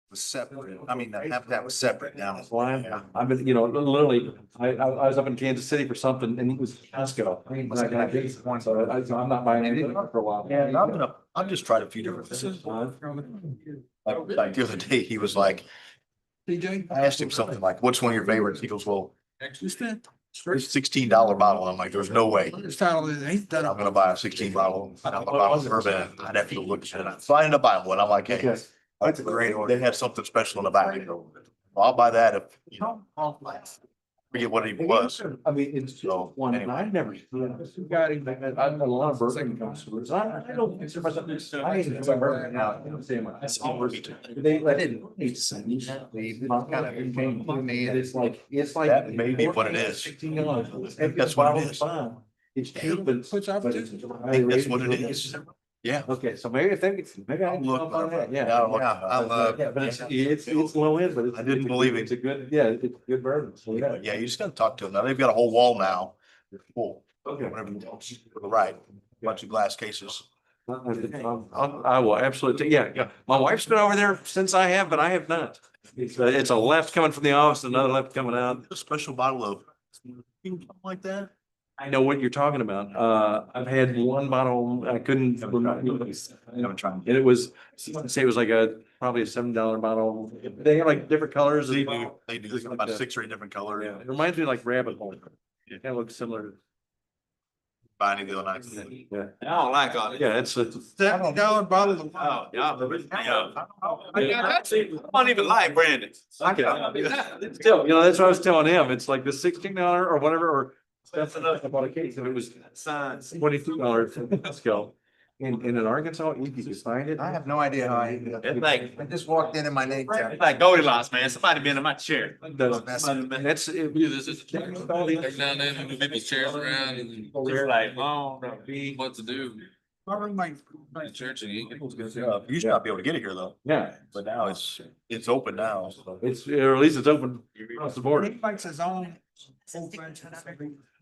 was separate. I mean, the habitat was separate down. Well, I've been, you know, literally, I was up in Kansas City for something and it was Costco. So I'm not buying anything for a while. Yeah, I've just tried a few different things. Like the other day, he was like, TJ? I asked him something like, what's one of your favorites? He goes, well, Actually spent. it's $16 bottle. I'm like, there's no way His title is, he's done I'm gonna buy a 16 bottle of bourbon. I'd have to go look at it. So I ended up buying one. I'm like, hey, that's a great order. They had something special in the back. Well, I'll buy that if, you know, forget what it was. I mean, it's So, one, anyway. I've never. Got him, I had a lot of bourbon customers. I don't consider myself, I ain't some bourbon now. They didn't need to send me. They kind of came to me and it's like. That may be what it is. $16. That's what it is. It's cheap, but. Switch off but to- it's- I think that's what it is. Yeah. Okay, so maybe if they, maybe I can look on that, yeah. Yeah, but it's low end, but it's. I didn't believe it. It's a good, yeah, it's a good bourbon. So yeah. Yeah, you just gotta talk to them. Now they've got a whole wall now. They're full. Okay. Whatever you want. Right, bunch of glass cases. I will absolutely, yeah. My wife's been over there since I have, but I have not. It's a left coming from the office, another left coming out. A special bottle of something like that. I know what you're talking about. I've had one bottle, I couldn't remember. And it was, say it was like probably a $7 bottle. They have like different colors. They do, There's about 6 or 8 different Yeah, colors. it reminds me like Rabbit Hole. It kind of looks similar. Buy any the other night. Yeah, I don't like all this. yeah, it's a. $7 bottle of. Oh, yeah. I don't even like Brandon. Still, you know, that's what I was telling him. It's like the $16 or whatever, or that's enough. I bought a case and it was $22 from Costco. And in Arkansas, you can find it. I have no idea how I ended up. It's like, I just walked in my name tag. it's like Goldilocks, man. Somebody been in my chair. That's. This is. They're down there and move people's chairs around and It's like, oh, no. what to do My roommate. in church and you. You used to not be able to get it here though, Yeah, but now it's open now. So. it's, or at least it's open across the board. He makes his own. He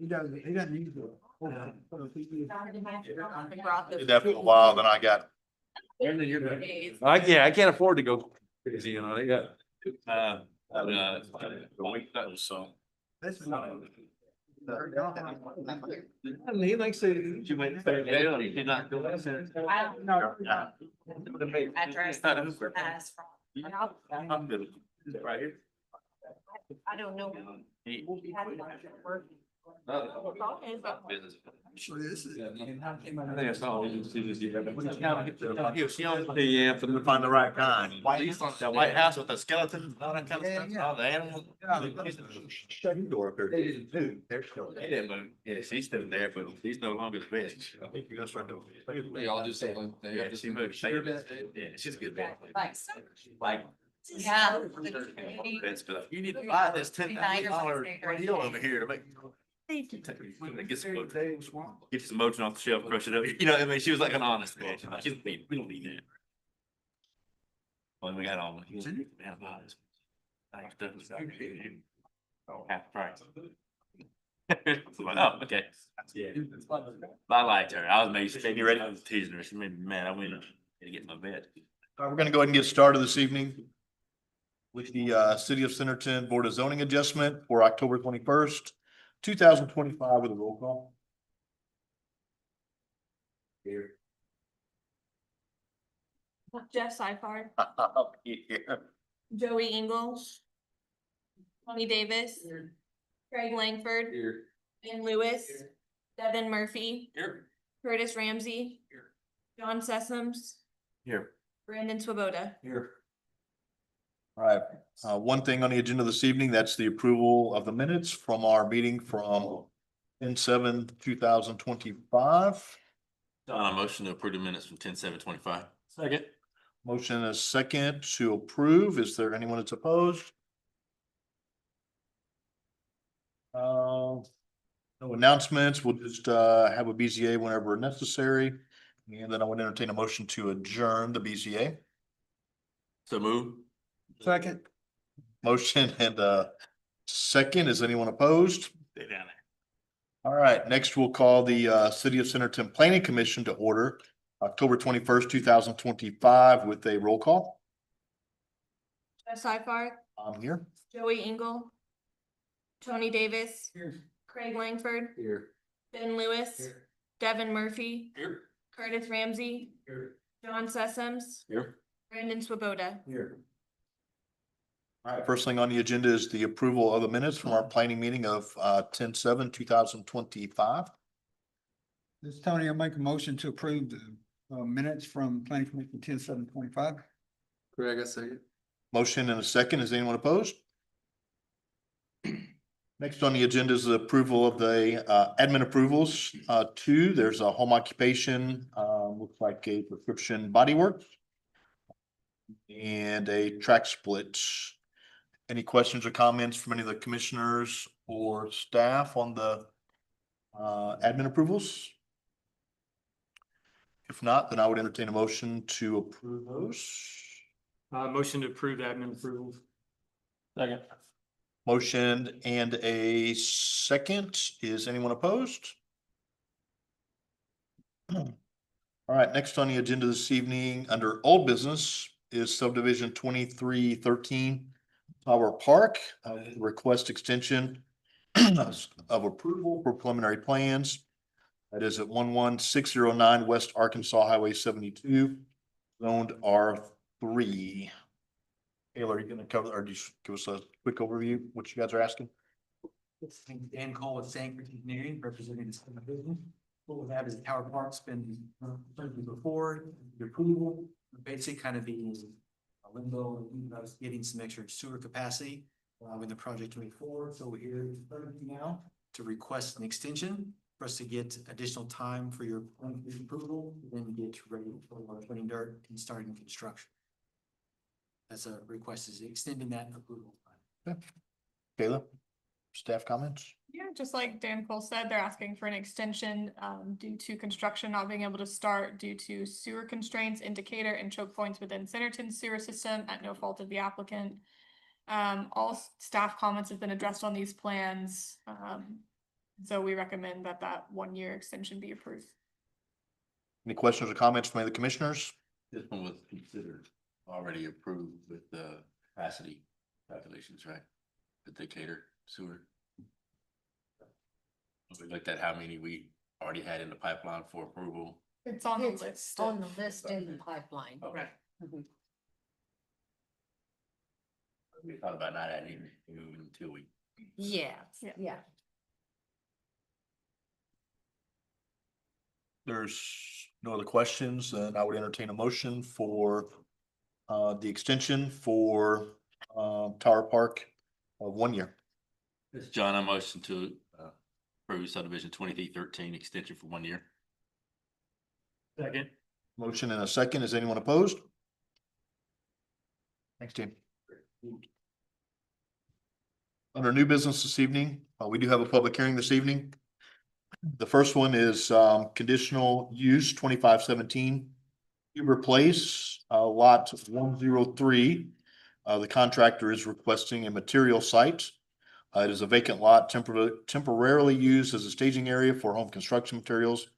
doesn't use it. Did that for a while, then I got, Yeah, I can't afford to go crazy, you know, yeah. so. This is not. He likes to. You went. He's not doing No. Address. Ask from. I'm good. Right here. I don't know. Business. Sure this is. I think that's all. Yeah, for the. Find the right kind. The White House with the skeleton, all that kind of stuff, all the animals. Shut your door up there. They didn't move. They're still. They didn't move. Yeah, she's still there, but she's no longer the best. I think you guys right there. They all do something. They Yeah, have she moved. Yeah, she's a good man. Like. Yeah. That's stuff. You need to buy this $10,000 deal over here to make. Get some motion. Get some motion off the shelf, crush it up. You know, I mean, she was like an honest man. She's like, we don't need that. Well, we got all. Man, about this. Like, stuff was like, half price. Oh, okay. Yeah. I liked her. I was maybe ready. I was teasing her. She made me mad. I went to get my bed. All right, we're gonna go ahead and get started this evening with the City of Centerton Board of Zoning Adjustment for October 21st, 2025 with a roll call. Here. Jeff Seifard, Here. Joey Ingles, Tony Davis, Craig Langford, Ben Lewis, Devin Murphy, Here. Curtis Ramsey, John Sessoms, Here. Brandon Swoboda. Here. All right, one thing on the agenda this evening, that's the approval of the minutes from our meeting from 10/7/2025. Motion to approve the minutes from 10/7/25. Second. Motion is second to approve. Is there anyone that's opposed? No announcements. We'll just have a BZA whenever necessary. And then I would entertain a motion to adjourn the BZA. So move. Second. Motion and second. Is anyone opposed? Stay down there. All right, next we'll call the City of Centerton Planning Commission to order October 21st, 2025 with a roll call. Jeff Sifar, I'm here. Joey Engel, Tony Davis, Here. Craig Langford, Here. Ben Lewis, Here. Devin Murphy, Here. Curtis Ramsey, Here. John Sessoms, Here. Brandon Swoboda. Here. All right, first thing on the agenda is the approval of the minutes from our planning meeting of 10/7/2025. This is Tony, I'll make a motion to approve the minutes from planning commission 10/7/25. Craig, I second. Motion and a second. Is anyone opposed? Next on the agenda is the approval of the admin approvals. Two, there's a home occupation, looks like a prescription body work and a track split. Any questions or comments from any of the commissioners or staff on the admin approvals? If not, then I would entertain a motion to approve those. Motion to approve admin approval. Second. Motion and a second. Is anyone opposed? All right, next on the agenda this evening, under old business, is subdivision 2313 Tower Park, request extension of approval for preliminary plans. That is at 11609 West Arkansas Highway 72, zoned R3. Taylor, are you gonna cover, or just give us a quick overview, what you guys are asking? Dan Cole with Sanford Engineering, representing the subdivision. What we have is Tower Park's been before, the approval, basically kind of being a limbo, I was getting some extra sewer capacity when the project moved forward, so we're here now to request an extension for us to get additional time for your approval, then get ready for putting dirt and starting construction. As a request is extending that approval time. Kayla, staff comments? Yeah, just like Dan Cole said, they're asking for an extension due to construction not being able to start due to sewer constraints, indicator and choke points within Centerton's sewer system at no fault of the applicant. All staff comments have been addressed on these plans. So we recommend that 1 year extension be approved. Any questions or comments from any of the commissioners? This one was considered already approved with the capacity calculations, right? The Decatur sewer. We looked at how many we already had in the pipeline for approval. It's on the It's list. on the list in the pipeline. Okay. We thought about not adding it until we. Yeah, Yeah. yeah. There's no other questions, and I would entertain a motion for the extension for Tower Park of 1 year. John, I motion to approve subdivision 2313 extension for 1 year. Second. Motion and a second. Is anyone opposed? Thanks, team. Under new business this evening, we do have a public hearing this evening. The first one is conditional use 2517 Huber Place, lot 103. The contractor is requesting a material site. It is a vacant lot temporarily used as a staging area for home construction materials.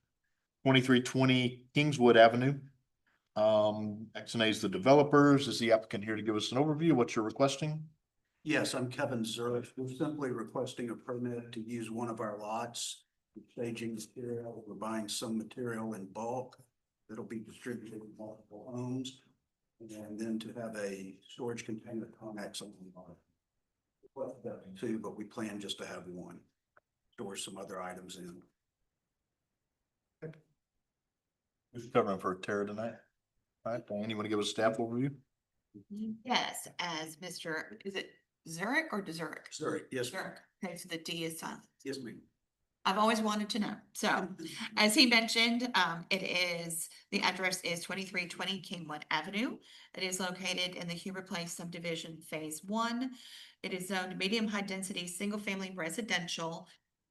2320 Kingswood Avenue. XNA is the developers. Is the applicant here to give us an overview of what you're requesting? Yes, I'm Kevin Zurich. We're simply requesting a permit to use one of our lots. for Staging material. We're buying some material in bulk that'll be distributed in multiple homes. And then to have a storage container Connex on the lot. Well, two, but we plan just to have one. Store some other items in. Who's covering for Tara tonight? All right, Diane, you want to give us a staff overview? Yes, as Mr., is it Zurich or Zurich? Sorry, yes, ma'am. Zurich. Okay, so the D is silent. Yes, ma'am. I've always wanted to know. So as he mentioned, the address is 2320 Kingwood Avenue. It is located in the Huber Place subdivision phase 1. It is zoned medium high density, single family residential.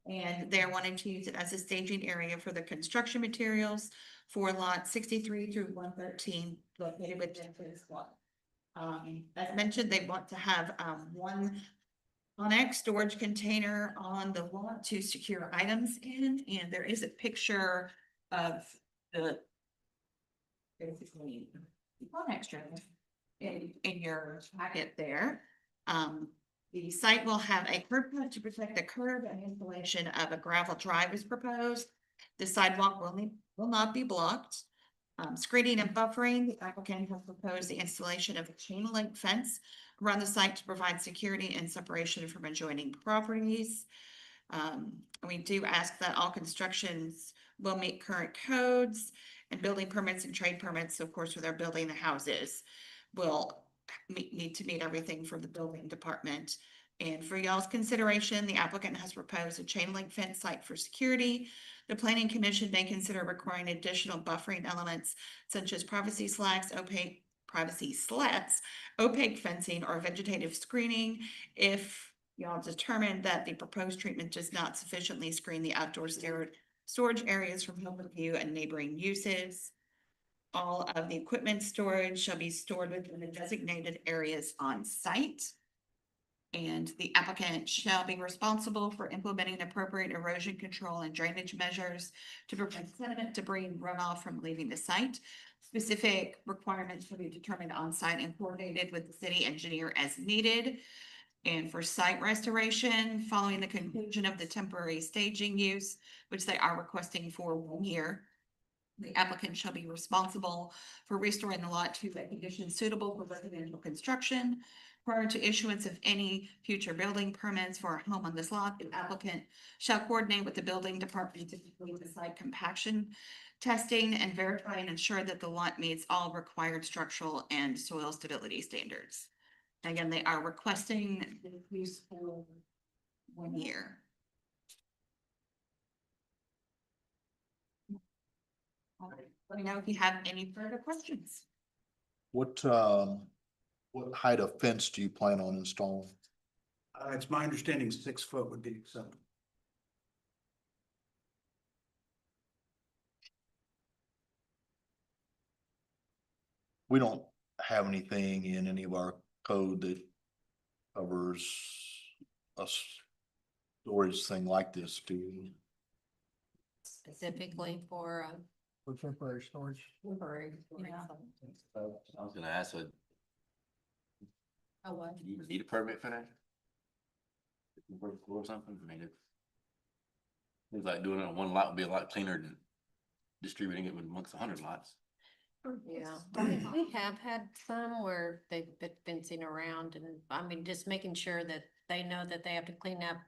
And they're wanting to use it as a staging area for the construction materials for lot 63 through 113 located within phase 1. As mentioned, they want to have one Connex storage container on the lot to secure items in, and there is a picture of the basically Connex trailer in your packet there. The site will have a curb cut to protect the curb, and installation of a gravel drive is proposed. The sidewalk will not be blocked. Screening and buffering, the applicant has proposed the installation of a chain link fence around the site to provide security and separation from adjoining properties. We do ask that all constructions will meet current codes, and building permits and trade permits, of course, where they're building the houses, will need to meet everything from the building department. And for y'all's consideration, the applicant has proposed a chain link fence site for security. The planning commission may consider requiring additional buffering elements such as privacy slats, opaque fencing, or vegetative screening if y'all determine that the proposed treatment does not sufficiently screen the outdoor storage areas from public view and neighboring uses. All of the equipment storage shall be stored within the designated areas on site. And the applicant shall be responsible for implementing appropriate erosion control and drainage measures to prevent sediment, debris, and runoff from leaving the site. Specific requirements will be determined on site and coordinated with the city engineer as needed. And for site restoration, following the conclusion of the temporary staging use, which they are requesting for 1 year, the applicant shall be responsible for restoring the lot to a condition suitable for residential construction. Prior to issuance of any future building permits for a home on this lot, the applicant shall coordinate with the building department to complete the site compaction testing and verify and ensure that the lot meets all required structural and soil stability standards. Again, they are requesting the use for 1 year. All right, let me know if you have any further questions. What height of fence do you plan on installing? It's my understanding 6 foot would be acceptable. We don't have anything in any of our code that covers a storage thing like this, do we? Specifically for, For temporary storage. temporary. Yeah. I was gonna ask, so Oh, what? you need a permit for that? Or something, I mean, it seems like doing it on one lot would be a lot cleaner than distributing it amongst 100 lots. Yeah, we have had some where they've been fencing around, and I mean, just making sure that they know that they have to clean up.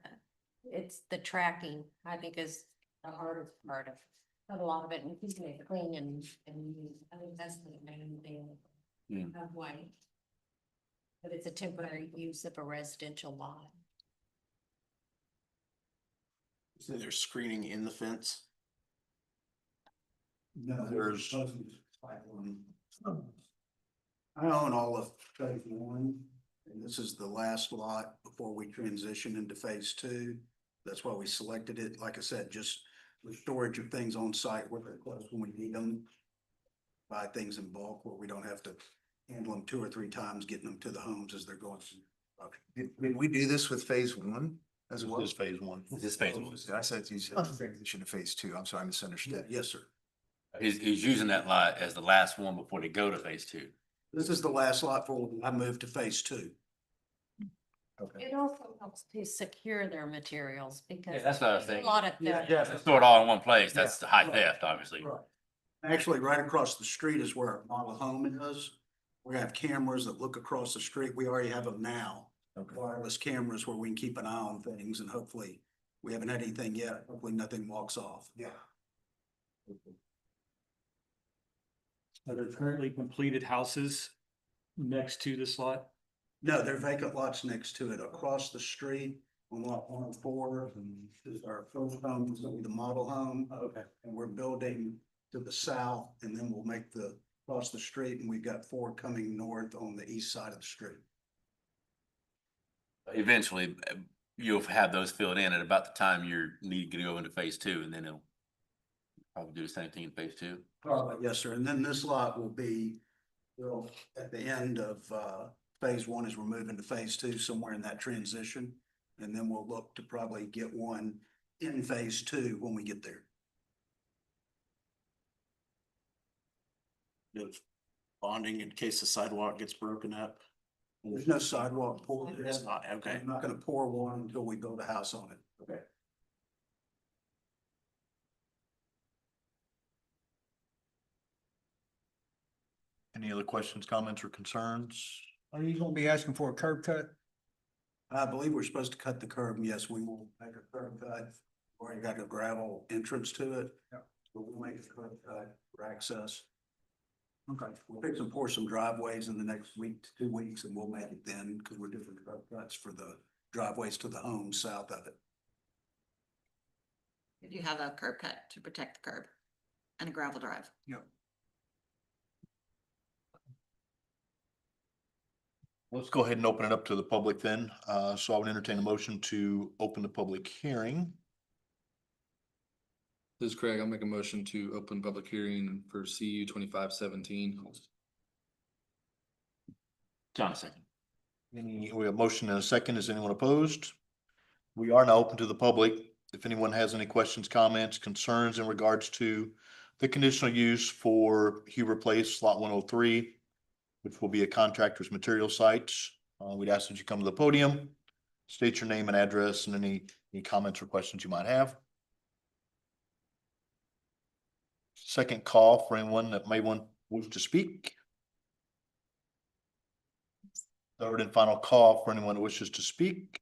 It's the tracking, I think, is the hardest part of a lot of it, and keeping it clean and I think that's the main thing of why. But it's a temporary use of a residential lot. So there's screening in the fence? No, There's- I own all of phase 1, and this is the last lot before we transition into phase 2. That's why we selected it. Like I said, just the storage of things on site where they're close when we need them. Buy things in bulk where we don't have to handle them 2 or 3 times, getting them to the homes as they're going through. Did we do this with phase 1 as well? This is phase 1. This phase one. I said you said transition to phase 2. I'm sorry, I misunderstood. Yes, sir. He's using that lot as the last one before they go to phase 2. This is the last lot before I move to phase 2. It also helps to secure their materials because. Yeah, that's what I was a thinking. lot of theft. Store it all in one place, that's the high theft, obviously. Actually, right across the street is where our model home is. We have cameras that look across the street. We already have them now. Wireless cameras where we can keep an eye on things, and hopefully, we haven't had anything yet. Hopefully nothing walks off. Yeah. Are there currently completed houses next to this lot? No, there are vacant lots next to it. Across the street on lot 104 is our first home, it's gonna be the model home. Okay. And we're building to the south, and then we'll make the, across the street, and we've got 4 coming north on the east side of the street. Eventually, you'll have those filled in at about the time you need to go into phase 2, and then it'll probably do the same thing in phase 2. Yes, sir. And then this lot will be, well, at the end of, phase 1 as we're moving to phase 2, somewhere in that transition. And then we'll look to probably get one in phase 2 when we get there. bonding in case the sidewalk gets broken up? There's no sidewalk pour. It's not, okay. I'm not gonna pour one until we build a house on it. Okay. Any other questions, comments, or concerns? Are you gonna be asking for a curb cut? I believe we're supposed to cut the curb. Yes, we will make a curb cut. Already got a gravel entrance to it. Yeah. But we'll make a curb cut for access. Okay. We'll fix and pour some driveways in the next week to 2 weeks, and we'll make it then, because we're doing curb cuts for the driveways to the homes south of it. You have a curb cut to protect the curb and a gravel drive. Yep. Let's go ahead and open it up to the public then. So I would entertain a motion to open the public hearing. This is Craig. I'll make a motion to open public hearing for CU 2517. John, second. We have motion and a second. Is anyone opposed? We are now open to the public. If anyone has any questions, comments, concerns in regards to the conditional use for Huber Place, Lot 103, which will be a contractor's material site, we'd ask that you come to the podium, state your name and address and any comments or questions you might have. Second call for anyone that may wish to speak. Third and final call for anyone who wishes to speak.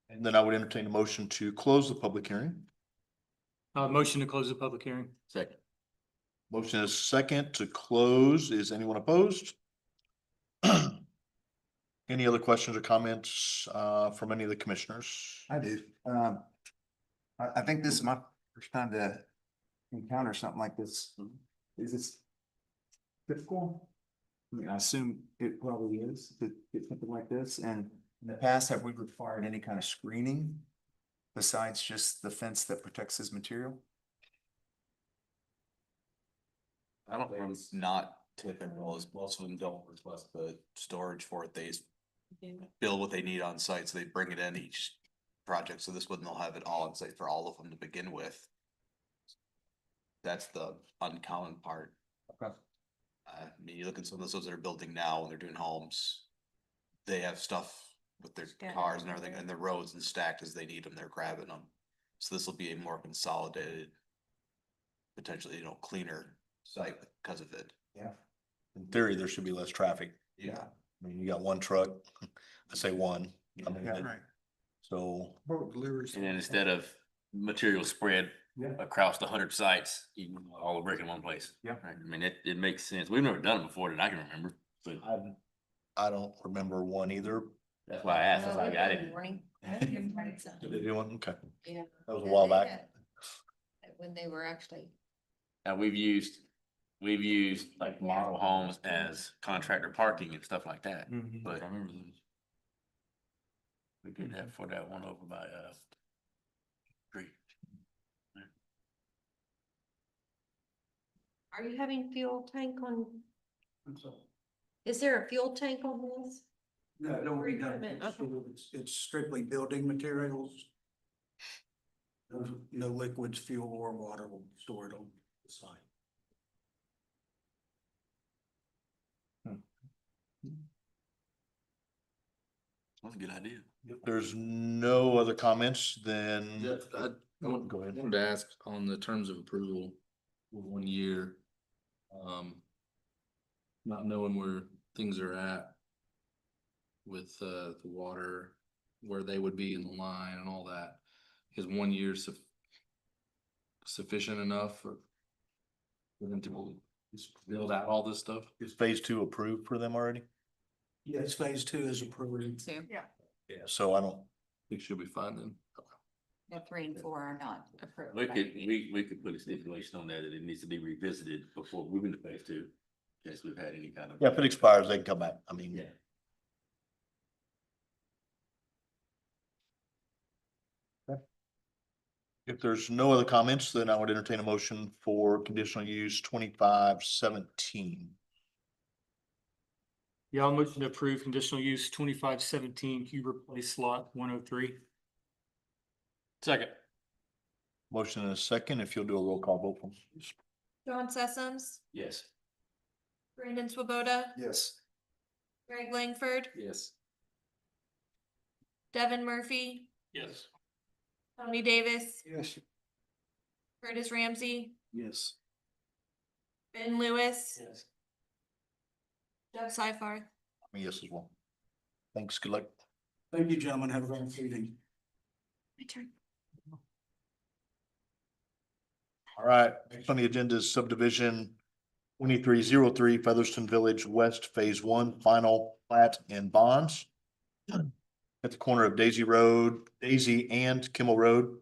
And then I would entertain a motion to close the public hearing. Motion to close the public hearing. Second. Motion is second to close. Is anyone opposed? Any other questions or comments from any of the commissioners? I do. I think this is my first time to encounter something like this. Is this typical? I mean, I assume it probably is to get something like this. And in the past, have we required any kind of screening besides just the fence that protects his material? I don't think It's not typical, as most of them don't request the storage for it. They build what they need on site, so they bring it in each project. So this one, they'll have it all on site for all of them to begin with. That's the uncommon part. Okay. I mean, you look at some of those that are building now when they're doing homes. They have stuff with their Stacked cars and everywhere. everything, and the roads and stacked as they need them, they're grabbing them. So this will be a more consolidated, potentially, cleaner site because of it. Yeah. In theory, there should be less traffic. Yeah. I mean, you got one truck, I say one. I mean, Yeah. Right. So, Boat deliveries. And then instead of material spread Yeah. across the 100 sites, you can all brick in one place. Yeah. Right? I mean, it makes sense. We've never done it before that I can remember, but I don't remember one either. that's why I asked. I was like, I didn't. Morning. Did they do one? Okay, Yeah. that was a while back. When they were actually. Now, we've used like model homes as contractor parking and stuff like that, but I remember those. We did that for that one over by, Creek. Are you having fuel tank on? Is there a fuel tank on this? No, don't worry, no, Equipment, okay. it's strictly building materials. No liquids, fuel or water will be stored on the site. That's a good idea. If there's no other comments, then. I Go ahead. wanted to ask on the terms of approval for 1 year. Not knowing where things are at with the water, where they would be in the line and all that. Is 1 year sufficient enough for them to just build out all this stuff? Is phase 2 approved for them already? Yes, phase 2 is approved. Two. Yeah, so I don't, Think she'll be fine then. No, 3 and 4 are not approved. We could put a stipulation on there that it needs to be revisited before moving to phase 2. In case we've had any kind of. yeah, if it expires, they can come back. I mean. Yeah. If there's no other comments, then I would entertain a motion for conditional use 2517. Yeah, I'll motion to approve conditional use 2517 Huber Place Lot 103. Second. Motion and a second, if you'll do a roll call vote, please. John Sessoms, Yes. Brandon Swoboda, Yes. Greg Langford, Yes. Devin Murphy, Yes. Tony Davis, Yes. Curtis Ramsey, Yes. Ben Lewis, Yes. Jeff Seifarth. Yes, as well. Thanks, good luck. Thank you, gentlemen. Have a great evening. My turn. All right, next on the agenda is subdivision 2303 Featherston Village West Phase 1 Final Plat and Bonds. At the corner of Daisy and Kimmel Road.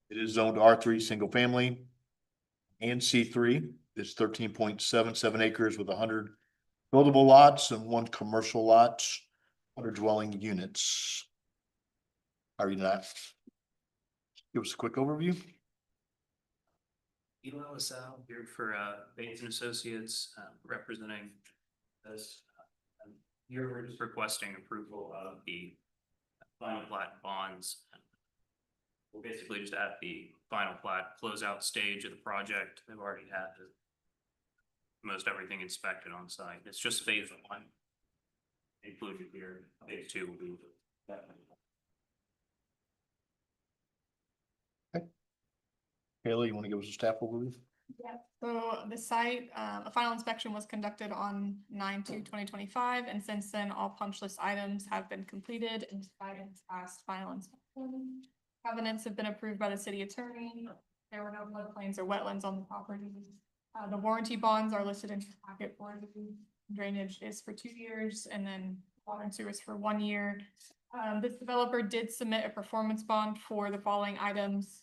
It is zoned R3 single family and C3. It's 13.77 acres with 100 buildable lots and 1 commercial lot, 100 dwelling units. How are you tonight? Give us a quick overview. Eli LaSalle here for Bates and Associates, representing this. You're just requesting approval of the final plat bonds. We're basically just at the final plat closeout stage of the project. They've already had most everything inspected on site. It's just phase 1 included here. Phase 2 will be. Haley, you want to give us a staff overview? Yeah, so the site, a final inspection was conducted on 9/2/2025, and since then, all punch list items have been completed and items passed final inspection. Covenants have been approved by the city attorney. There were no floodplains or wetlands on the property. The warranty bonds are listed in your packet for you. Drainage is for 2 years, and then water and sewer is for 1 year. This developer did submit a performance bond for the following items.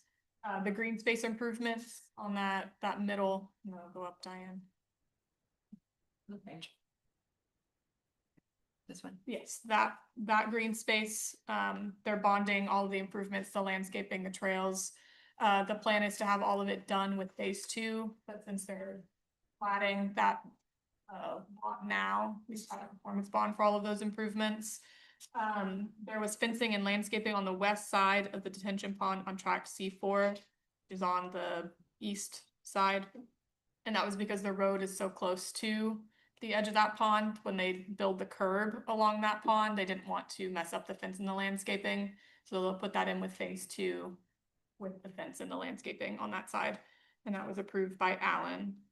The green space improvements on that middle, no, go up, Diane. The page. This one. Yes, that green space, they're bonding all of the improvements, the landscaping, the trails. The plan is to have all of it done with phase 2, but since they're platting that lot now, we've got a performance bond for all of those improvements. There was fencing and landscaping on the west side of the detention pond on tract C4, which is on the east side. And that was because the road is so close to the edge of that pond. When they build the curb along that pond, they didn't want to mess up the fence and the landscaping. So they'll put that in with phase 2 with the fence and the landscaping on that side. And that was approved by Alan.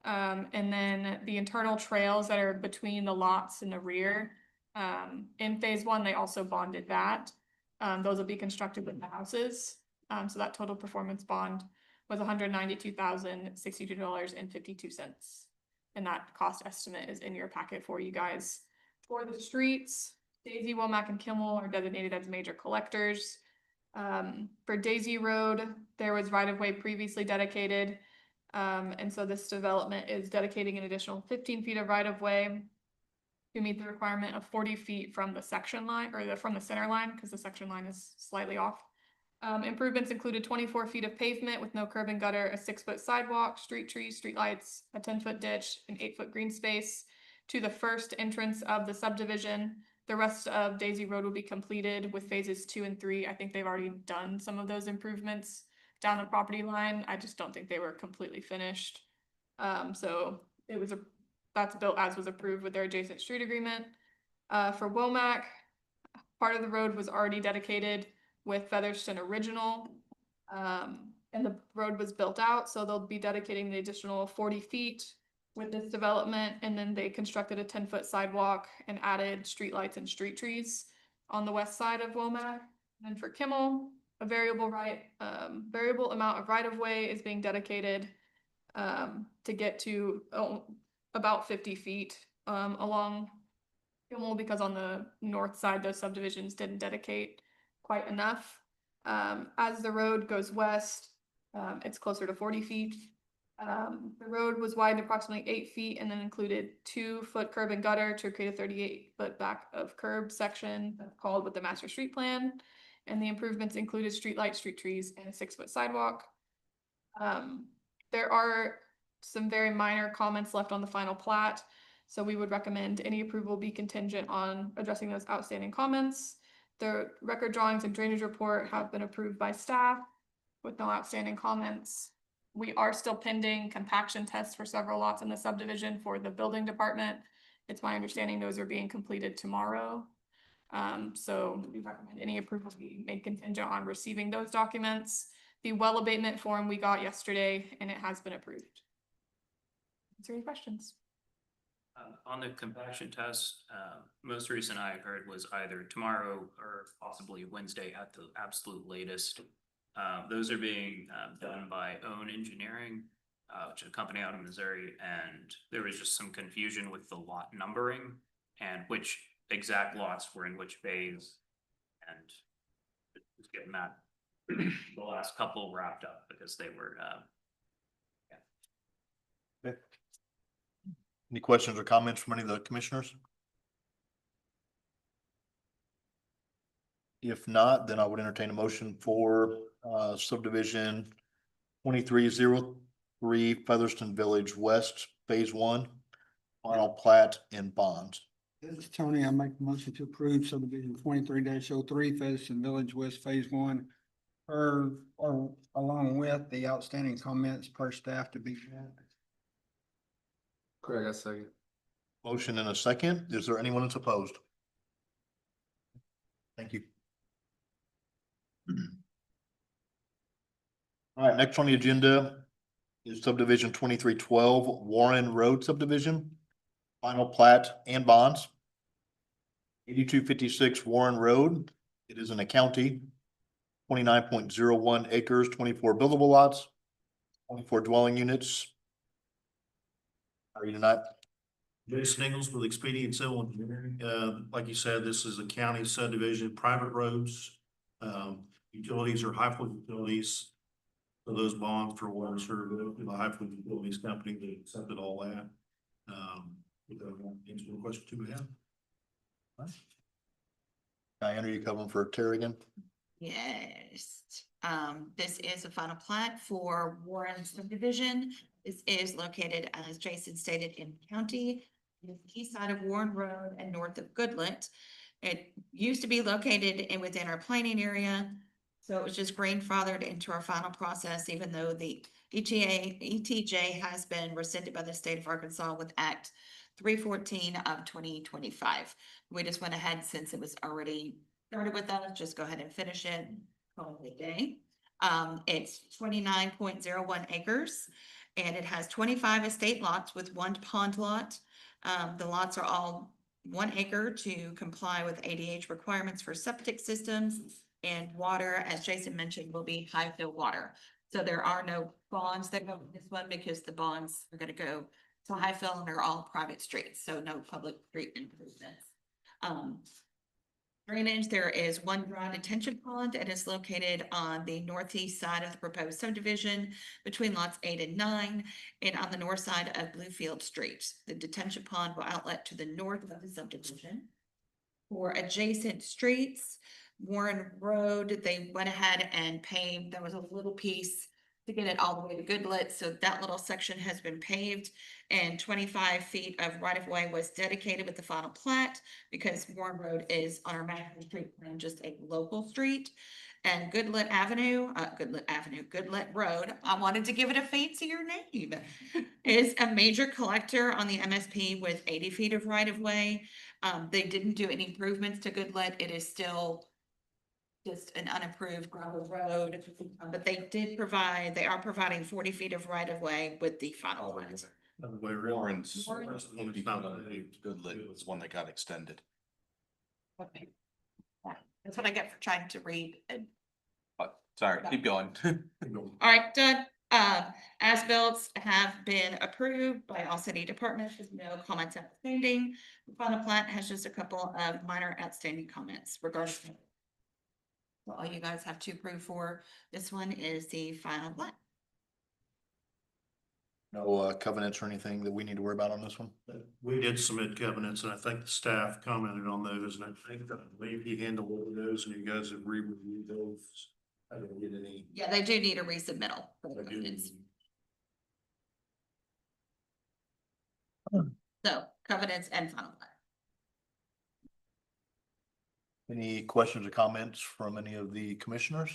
And then the internal trails that are between the lots in the rear, in phase 1, they also bonded that. Those will be constructed with the houses. So that total performance bond was $192,062.52. And that cost estimate is in your packet for you guys. For the streets, Daisy, Womack, and Kimmel are designated as major collectors. For Daisy Road, there was right-of-way previously dedicated. And so this development is dedicating an additional 15 feet of right-of-way to meet the requirement of 40 feet from the section line, or from the center line, because the section line is slightly off. Improvements included 24 feet of pavement with no curb and gutter, a 6-foot sidewalk, street trees, street lights, a 10-foot ditch, an 8-foot green space to the first entrance of the subdivision. The rest of Daisy Road will be completed with phases 2 and 3. I think they've already done some of those improvements down the property line. I just don't think they were completely finished. So it was that's built as was approved with their adjacent street agreement. For Womack, part of the road was already dedicated with Featherston Original. And the road was built out, so they'll be dedicating the additional 40 feet with this development. And then they constructed a 10-foot sidewalk and added streetlights and street trees on the west side of Womack. And for Kimmel, a variable amount of right-of-way is being dedicated to get to about 50 feet along Kimmel, because on the north side, those subdivisions didn't dedicate quite enough. As the road goes west, it's closer to 40 feet. The road was widened approximately 8 feet and then included 2-foot curb and gutter to create a 38-foot back of curb section called with the master street plan. And the improvements included streetlights, street trees, and a 6-foot sidewalk. There are some very minor comments left on the final plat, so we would recommend any approval be contingent on addressing those outstanding comments. The record drawings and drainage report have been approved by staff with no outstanding comments. We are still pending compaction tests for several lots in the subdivision for the building department. It's my understanding those are being completed tomorrow. So we recommend any approval be made contingent on receiving those documents. The well abatement form we got yesterday and it has been approved. Is there any questions? On the compaction test, most recent I heard was either tomorrow or possibly Wednesday at the absolute latest. Those are being done by Own Engineering, which is a company out of Missouri, and there was just some confusion with the lot numbering and which exact lots were in which phase. And just getting that the last couple wrapped up because they were Any questions or comments from any of the commissioners? If not, then I would entertain a motion for subdivision 2303 Featherston Village West, Phase 1, final plat and bonds. This is Tony. I make a motion to approve subdivision 23-03 Featherston Village West Phase 1. Or along with the outstanding comments per staff to be met. Craig, I second. Motion and a second. Is there anyone that's opposed? Thank you. All right, next on the agenda is subdivision 2312 Warren Road subdivision, final plat and bonds. 8256 Warren Road. It is in a county. 29.01 acres, 24 buildable lots, 24 dwelling units. How are you tonight? Jason Ingles with Expedient Civil Engineering. Like you said, this is a county subdivision, private roads. Utilities are Highfield Utilities. So those bonds for water service, the Highfield Utilities Company, they accepted all that. Answer the question too, we have. Diana, are you covering for Terry again? Yes, this is a final plat for Warren subdivision. This is located, as Jason stated, in county, the east side of Warren Road and north of Goodlet. It used to be located within our planning area, so it was just grandfathered into our final process, even though the ETJ has been rescinded by the state of Arkansas with Act 314 of 2025. We just went ahead, since it was already started with us, just go ahead and finish it, call it a day. It's 29.01 acres and it has 25 estate lots with one pond lot. The lots are all 1 acre to comply with ADH requirements for septic systems, and water, as Jason mentioned, will be Highfield water. So there are no bonds that go with this one because the bonds are gonna go to Highfield and they're all private streets, so no public street improvements. Drainage, there is one dry detention pond and it's located on the northeast side of the proposed subdivision between lots 8 and 9 and on the north side of Bluefield Street. The detention pond will outlet to the north of the subdivision. For adjacent streets, Warren Road, they went ahead and paved, there was a little piece to get it all the way to Goodlet, so that little section has been paved and 25 feet of right-of-way was dedicated with the final plat because Warren Road is on our master street plan, just a local street. And Goodlet Road, I wanted to give it a fancier name, is a major collector on the MSP with 80 feet of right-of-way. They didn't do any improvements to Goodlet, it is still just an unapproved gravel road, but they are providing 40 feet of right of way with the final plat. Warren's, Warren's- Goodlet was one that got extended. Okay. Yeah, that's what I get for trying to read. But sorry, keep going. All right, done. As-bills have been approved by all city departments with no comments outstanding. The final plat has just a couple of minor outstanding comments regarding. So all you guys have to approve for this one is the final plat. No covenants or anything that we need to worry about on this one? We did submit covenants and I think the staff commented on those and I believe he handled all of those and you guys have re-reviewed those. I didn't get any. Yeah, they do need a resubmittal. For the covenants. So covenants and final plat. Any questions or comments from any of the commissioners?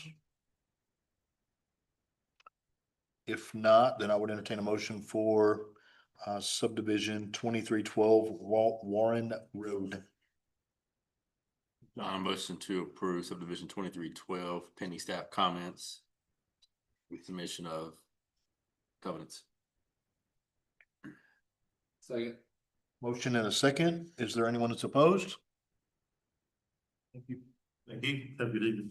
If not, then I would entertain a motion for subdivision 2312 Warren Road. On a motion to approve subdivision 2312 pending staff comments with submission of covenants. Second. Motion and a second. Is there anyone that's opposed? Thank you. Thank you. Have a good evening.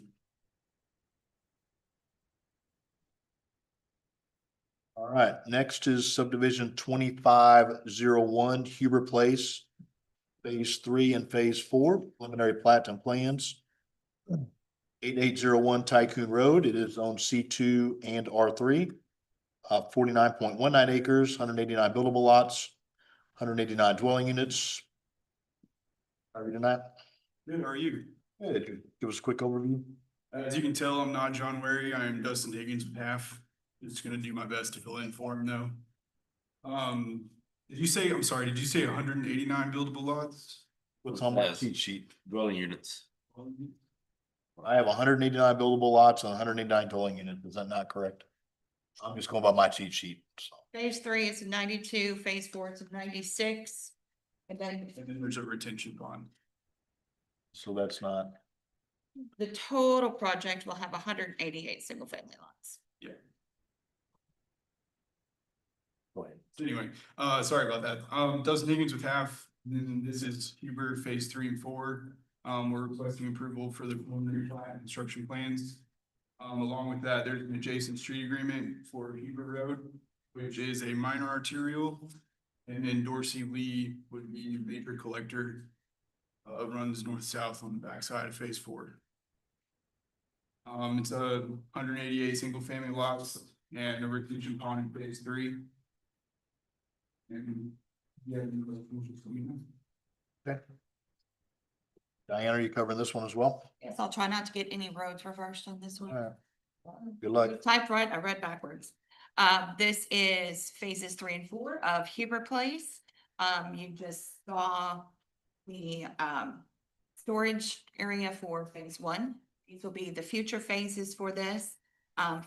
All right, next is subdivision 2501 Huber Place. Phase 3 and phase 4 preliminary plat and plans. 8801 Tycoon Road. It is on C2 and R3. 49.19 acres, 189 buildable lots, 189 dwelling units. How are you tonight? Good, how are you? Good. Give us a quick overview. As you can tell, I'm not John Wary. I am Dustin Higgins with half. Just gonna do my best to fill in for him though. Did you say, I'm sorry, did you say 189 buildable lots? What's on my Yes. cheat sheet? Dwelling units. I have 189 buildable lots and 189 dwelling units. Is that not correct? I'm just going by my cheat sheet. So. Phase 3 is 92, phase 4 is 96. And then And then there's a retention pond. So that's not, the total project will have 188 single family lots. go ahead. So anyway, sorry about that. Dustin Higgins with half, then this is Huber phase 3 and 4. We're requesting approval for the preliminary plat and construction plans. Along with that, there's an adjacent street agreement for Huber Road, which is a minor arterial. And then Dorsey Lee would be the vapor collector. Runs north-south on the backside of phase 4. It's 188 single family lots and a retention pond in phase 3. And yeah. Okay. Diana, are you covering this one as well? Yes, I'll try not to get any roads reversed on this one. All right. Good luck. Typed right, I read backwards. This is phases 3 and 4 of Huber Place. You just saw the storage area for phase 1. These will be the future phases for this.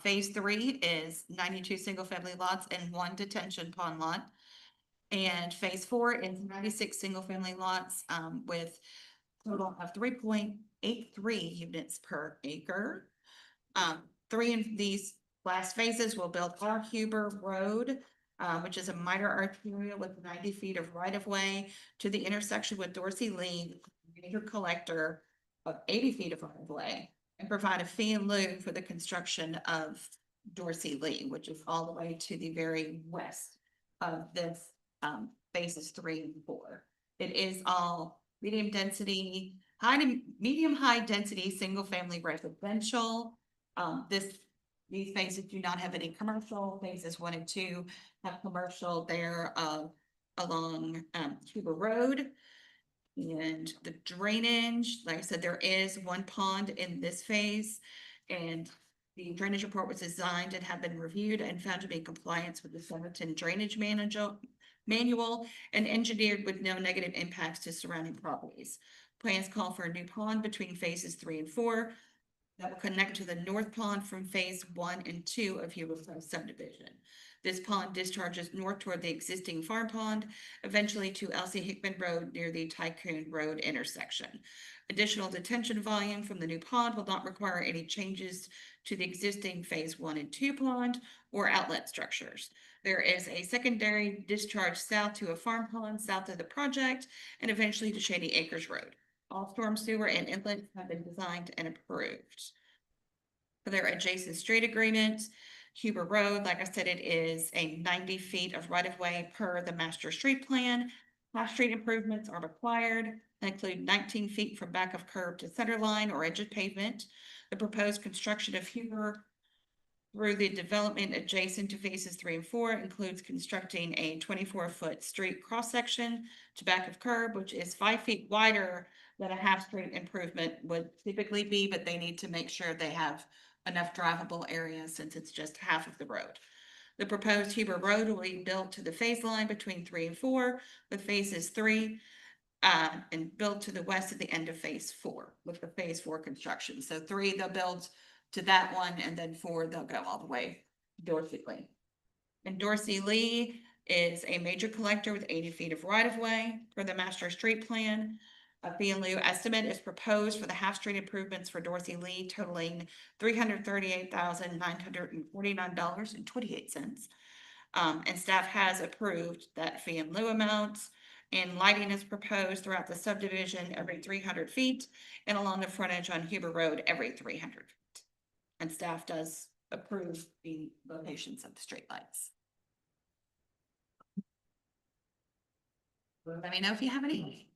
Phase 3 is 92 single family lots and 1 detention pond lot. And phase 4 is 96 single family lots with total of 3.83 units per acre. 3 of these last phases will build our Huber Road, which is a minor arterial with 90 feet of right of way to the intersection with Dorsey Lee, major collector of 80 feet of right of way, and provide a fee in lieu for the construction of Dorsey Lee, which is all the way to the very west of this phases 3 and 4. It is all medium density, medium high density, single family residential. These phases do not have any commercial. Phases 1 and 2 have commercial there along Huber Road. And the drainage, like I said, there is 1 pond in this phase, and the drainage report was designed and have been reviewed and found to be in compliance with the Somerton Drainage Manual and engineered with no negative impacts to surrounding properties. Plans call for a new pond between phases 3 and 4 that will connect to the north pond from phase 1 and 2 of Huber Place subdivision. This pond discharges north toward the existing farm pond, eventually to Elsie Hickman Road near the Tycoon Road intersection. Additional detention volume from the new pond will not require any changes to the existing phase 1 and 2 pond or outlet structures. There is a secondary discharge south to a farm pond south of the project and eventually to Shady Acres Road. All storm sewer and inlets have been designed and approved. For their adjacent street agreement, Huber Road, like I said, it is a 90 feet of right of way per the master street plan. Half street improvements are required. They include 19 feet from back of curb to center line or edge of pavement. The proposed construction of Huber through the development adjacent to phases 3 and 4 includes constructing a 24-foot street cross-section to back of curb, which is 5 feet wider than a half street improvement would typically be, but they need to make sure they have enough drivable area since it's just half of the road. The proposed Huber Road will be built to the phase line between 3 and 4, with phases 3 and built to the west at the end of phase 4 with the phase 4 construction. So 3 they'll build to that one, and then 4 they'll go all the way to Dorsey Lane. And Dorsey Lee is a major collector with 80 feet of right of way for the master street plan. A fee in lieu estimate is proposed for the half street improvements for Dorsey Lee totaling $338,949.28. And staff has approved that fee in lieu amounts. And lighting is proposed throughout the subdivision every 300 feet and along the frontage on Huber Road every 300 feet. And staff does approve the locations of the streetlights. Let me know if you have any.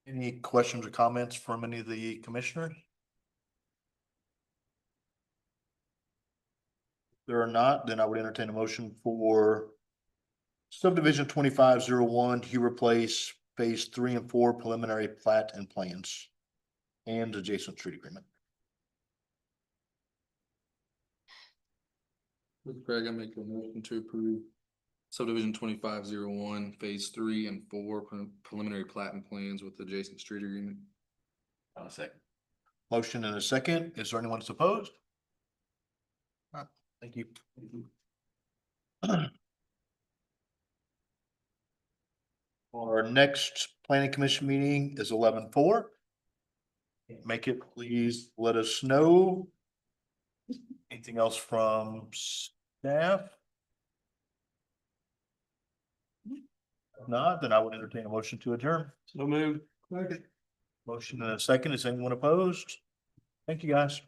Any questions or comments from any of the commissioners? If there are not, then I would entertain a motion for subdivision 2501 Huber Place Phase 3 and 4 preliminary plat and plans and adjacent street agreement. With Craig, I make a motion to approve subdivision 2501 phase 3 and 4 preliminary plat and plans with adjacent street agreement. I'll second. Motion and a second. Is there anyone that's opposed? Thank you. Our next planning commission meeting is 11/4. Make it, please let us know. Anything else from staff? If not, then I would entertain a motion to adjourn. So moved. Motion and a second. Is anyone opposed? Thank you, guys.